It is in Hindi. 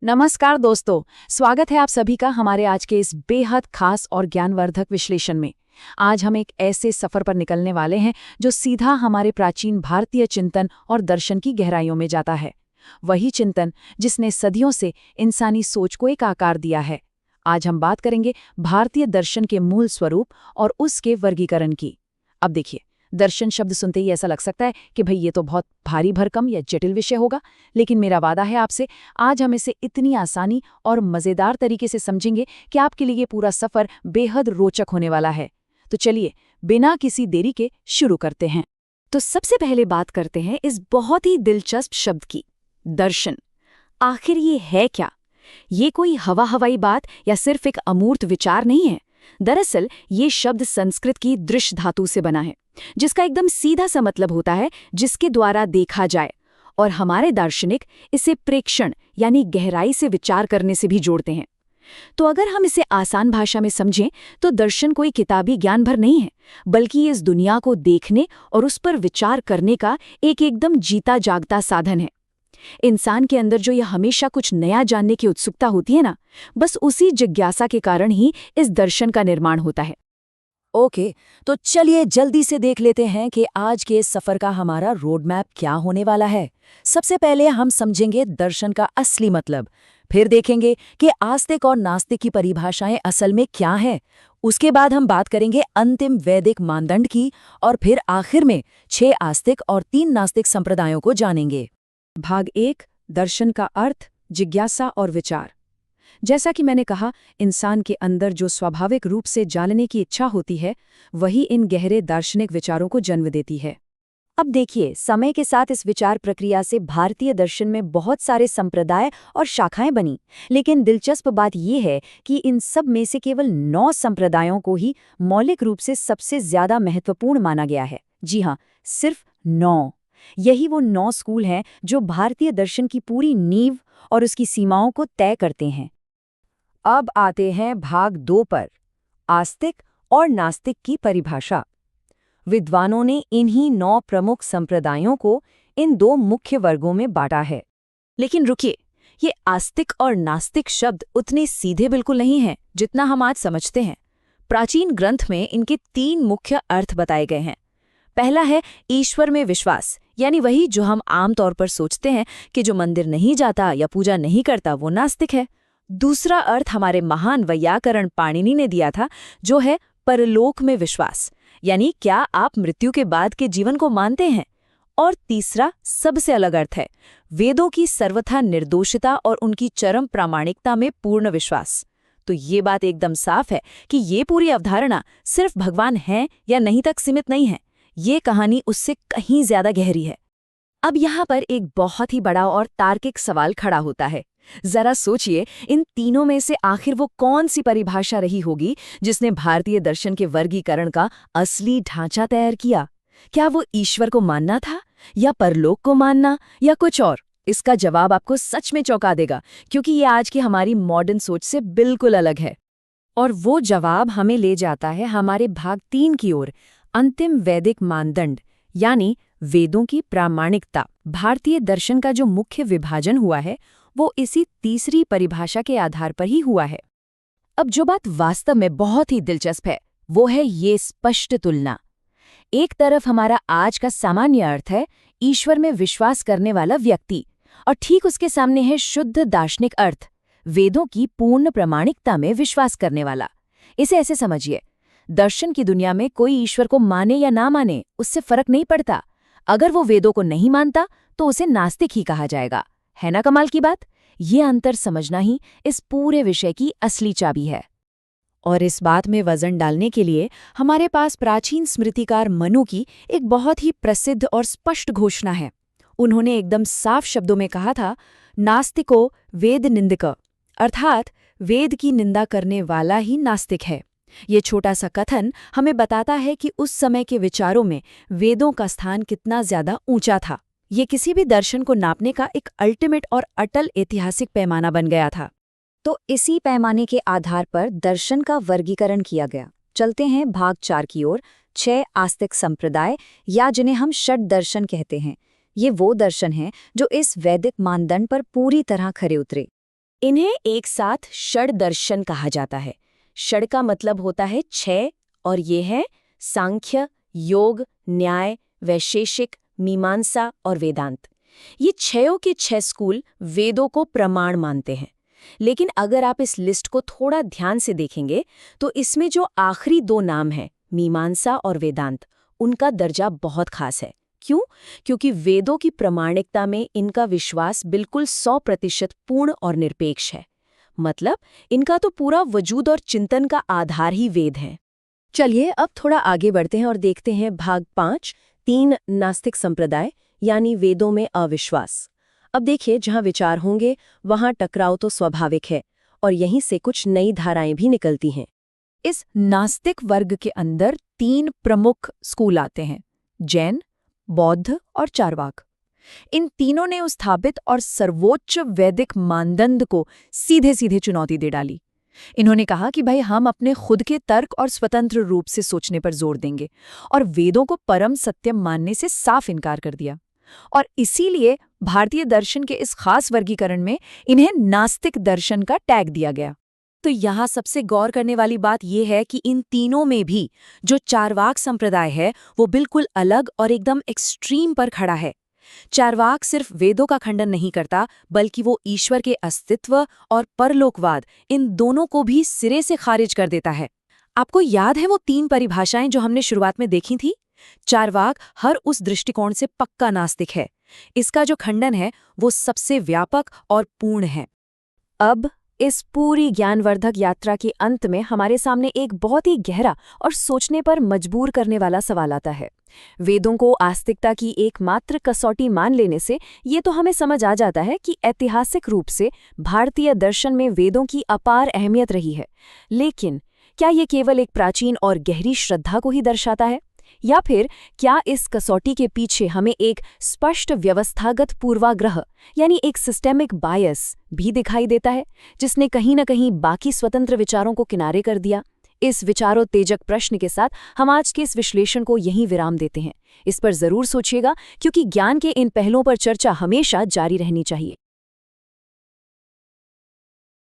नमस्कार दोस्तों, स्वागत है आप सभी का हमारे आज के इस बेहद खास और ज्ञानवर्धक विश्लेषण में। आज हम एक ऐसे सफर पर निकलने वाले हैं जो सीधा हमारे प्राचीन भारतीय चिंतन और दर्शन की गहराइयों में जाता है। वही चिंतन जिसने सदियों से इंसानी सोच को एक आकार दिया है। आज हम बात करेंगे भारतीय दर्शन के मूल स्वरूप और उसके वर्गीकरण की। अब देखिए, दर्शन शब्द सुनते ही ऐसा लग सकता है कि भाई ये तो बहुत भारी भरकम या जटिल विषय होगा, लेकिन मेरा वादा है आपसे, आज हम इसे इतनी आसानी और मज़ेदार तरीके से समझेंगे कि आपके लिए ये पूरा सफ़र बेहद रोचक होने वाला है। तो चलिए, बिना किसी देरी के शुरू करते हैं। तो सबसे पहले बात करते हैं इस बहुत ही दिलचस्प शब्द की, दर्शन। आखिर ये है क्या? ये कोई हवाई बात या सिर्फ एक अमूर्त विचार नहीं है। दरअसल ये शब्द संस्कृत की दृश्य धातु से बना है, जिसका एकदम सीधा सा मतलब होता है जिसके द्वारा देखा जाए, और हमारे दार्शनिक इसे प्रेक्षण यानी गहराई से विचार करने से भी जोड़ते हैं। तो अगर हम इसे आसान भाषा में समझें तो दर्शन कोई किताबी ज्ञान भर नहीं है, बल्कि ये इस दुनिया को देखने और उस पर विचार करने का एक एकदम जीता जागता साधन है। इंसान के अंदर जो यह हमेशा कुछ नया जानने की उत्सुकता होती है ना, बस उसी जिज्ञासा के कारण ही इस दर्शन का निर्माण होता है। ओके, तो चलिए जल्दी से देख लेते हैं कि आज के इस सफर का हमारा रोड मैप क्या होने वाला है। सबसे पहले हम समझेंगे दर्शन का असली मतलब, फिर देखेंगे कि आस्तिक और नास्तिक की परिभाषाएं असल में क्या हैं। उसके बाद हम बात करेंगे अंतिम वैदिक मानदंड की, और फिर आखिर में 6 आस्तिक और 3 नास्तिक संप्रदायों को जानेंगे। भाग 1, दर्शन का अर्थ, जिज्ञासा और विचार। जैसा कि मैंने कहा, इंसान के अंदर जो स्वाभाविक रूप से जानने की इच्छा होती है, वही इन गहरे दार्शनिक विचारों को जन्म देती है। अब देखिए, समय के साथ इस विचार प्रक्रिया से भारतीय दर्शन में बहुत सारे संप्रदाय और शाखाएं बनी, लेकिन दिलचस्प बात यह है कि इन सब में से केवल 9 संप्रदायों को ही मौलिक रूप से सबसे ज्यादा महत्वपूर्ण माना गया है। जी हाँ, सिर्फ 9। यही वो 9 स्कूल हैं जो भारतीय दर्शन की पूरी नींव और उसकी सीमाओं को तय करते हैं। अब आते हैं भाग 2 पर, आस्तिक और नास्तिक की परिभाषा। विद्वानों ने इन्हीं 9 प्रमुख संप्रदायों को इन 2 मुख्य वर्गों में बांटा है। लेकिन रुकिए, ये आस्तिक और नास्तिक शब्द उतने सीधे बिल्कुल नहीं हैं जितना हम आज समझते हैं। प्राचीन ग्रंथ में इनके 3 मुख्य अर्थ बताए गए हैं। पहला है ईश्वर में विश्वास, यानी वही जो हम आमतौर पर सोचते हैं कि जो मंदिर नहीं जाता या पूजा नहीं करता वो नास्तिक है। दूसरा अर्थ हमारे महान वैयाकरण पाणिनि ने दिया था, जो है परलोक में विश्वास, यानी क्या आप मृत्यु के बाद के जीवन को मानते हैं। और तीसरा सबसे अलग अर्थ है वेदों की सर्वथा निर्दोषिता और उनकी चरम प्रामाणिकता में पूर्ण विश्वास। तो ये बात एकदम साफ है कि ये पूरी अवधारणा सिर्फ भगवान है या नहीं तक सीमित नहीं है। ये कहानी उससे कहीं ज्यादा गहरी है। अब यहाँ पर एक बहुत ही बड़ा और तार्किक सवाल खड़ा होता है। जरा सोचिए, इन तीनों में से आखिर वो कौन सी परिभाषा रही होगी जिसने भारतीय दर्शन के वर्गीकरण का असली ढांचा तैयार किया? क्या वो ईश्वर को मानना था, या परलोक को मानना, या कुछ और? इसका जवाब आपको सच में चौंका देगा, क्योंकि ये आज की हमारी मॉडर्न सोच से बिल्कुल अलग है। और वो जवाब हमें ले जाता है हमारे भाग 3 की ओर, अंतिम वैदिक मानदंड, यानी वेदों की प्रामाणिकता। भारतीय दर्शन का जो मुख्य विभाजन हुआ है वो इसी तीसरी परिभाषा के आधार पर ही हुआ है। अब जो बात वास्तव में बहुत ही दिलचस्प है वो है ये स्पष्ट तुलना। एक तरफ हमारा आज का सामान्य अर्थ है ईश्वर में विश्वास करने वाला व्यक्ति, और ठीक उसके सामने है शुद्ध दार्शनिक अर्थ, वेदों की पूर्ण प्रामाणिकता में विश्वास करने वाला। इसे ऐसे समझिए, दर्शन की दुनिया में कोई ईश्वर को माने या ना माने उससे फर्क नहीं पड़ता। अगर वो वेदों को नहीं मानता तो उसे नास्तिक ही कहा जाएगा। है ना कमाल की बात? ये अंतर समझना ही इस पूरे विषय की असली चाबी है। और इस बात में वजन डालने के लिए हमारे पास प्राचीन स्मृतिकार मनु की एक बहुत ही प्रसिद्ध और स्पष्ट घोषणा है। उन्होंने एकदम साफ शब्दों में कहा था, नास्तिको वेद निंदक, अर्थात वेद की निंदा करने वाला ही नास्तिक है। ये छोटा सा कथन हमें बताता है कि उस समय के विचारों में वेदों का स्थान कितना ज्यादा ऊंचा था। ये किसी भी दर्शन को नापने का एक अल्टीमेट और अटल ऐतिहासिक पैमाना बन गया था। तो इसी पैमाने के आधार पर दर्शन का वर्गीकरण किया गया। चलते हैं भाग 4 की ओर, 6 आस्तिक संप्रदाय, या जिन्हें हम षट दर्शन कहते हैं। ये वो दर्शन हैं जो इस वैदिक मानदंड पर पूरी तरह खरे उतरे। इन्हें एक साथ षड दर्शन कहा जाता है। षड का मतलब होता है 6 और ये है सांख्य, योग, न्याय, वैशेषिक, मीमांसा और वेदांत। ये 6 के 6 स्कूल वेदों को प्रमाण मानते हैं। लेकिन अगर आप इस लिस्ट को थोड़ा ध्यान से देखेंगे तो इसमें जो आखिरी 2 नाम हैं, मीमांसा और वेदांत, उनका दर्जा बहुत खास है। क्यों? क्योंकि वेदों की प्रामाणिकता में इनका विश्वास बिल्कुल 100% पूर्ण और निरपेक्ष है। मतलब इनका तो पूरा वजूद और चिंतन का आधार ही वेद है। चलिए अब थोड़ा आगे बढ़ते हैं और देखते हैं भाग 5, 3 नास्तिक संप्रदाय यानी वेदों में अविश्वास। अब देखिए, जहां विचार होंगे वहां टकराव तो स्वाभाविक है और यहीं से कुछ नई धाराएं भी निकलती हैं। इस नास्तिक वर्ग के अंदर 3 प्रमुख स्कूल आते हैं, जैन, बौद्ध और चार्वाक। इन तीनों ने स्थापित और सर्वोच्च वैदिक मानदंड को सीधे सीधे चुनौती दे डाली। इन्होंने कहा कि भाई हम अपने खुद के तर्क और स्वतंत्र रूप से सोचने पर जोर देंगे, और वेदों को परम सत्य मानने से साफ इनकार कर दिया। और इसीलिए भारतीय दर्शन के इस खास वर्गीकरण में इन्हें नास्तिक दर्शन का टैग दिया गया। तो यहाँ सबसे गौर करने वाली बात यह है कि इन तीनों में भी जो चार्वाक संप्रदाय है वो बिल्कुल अलग और एकदम एक्सट्रीम पर खड़ा है। चार्वाक सिर्फ वेदों का खंडन नहीं करता, बल्कि वो ईश्वर के अस्तित्व और परलोकवाद, इन दोनों को भी सिरे से खारिज कर देता है। आपको याद है वो 3 परिभाषाएं जो हमने शुरुआत में देखी थी? चार्वाक हर उस दृष्टिकोण से पक्का नास्तिक है। इसका जो खंडन है वो सबसे व्यापक और पूर्ण है। अब इस पूरी ज्ञानवर्धक यात्रा के अंत में हमारे सामने एक बहुत ही गहरा और सोचने पर मजबूर करने वाला सवाल आता है। वेदों को आस्तिकता की एकमात्र कसौटी मान लेने से ये तो हमें समझ आ जाता है कि ऐतिहासिक रूप से भारतीय दर्शन में वेदों की अपार अहमियत रही है। लेकिन क्या ये केवल एक प्राचीन और गहरी श्रद्धा को ही दर्शाता है, या फिर क्या इस कसौटी के पीछे हमें एक स्पष्ट व्यवस्थागत पूर्वाग्रह यानी एक सिस्टेमिक बायस भी दिखाई देता है, जिसने कहीं न कहीं बाकी स्वतंत्र विचारों को किनारे कर दिया? इस विचारोत्तेजक प्रश्न के साथ हम आज के इस विश्लेषण को यहीं विराम देते हैं। इस पर जरूर सोचिएगा, क्योंकि ज्ञान के इन पहलुओं पर चर्चा हमेशा जारी रहनी चाहिए।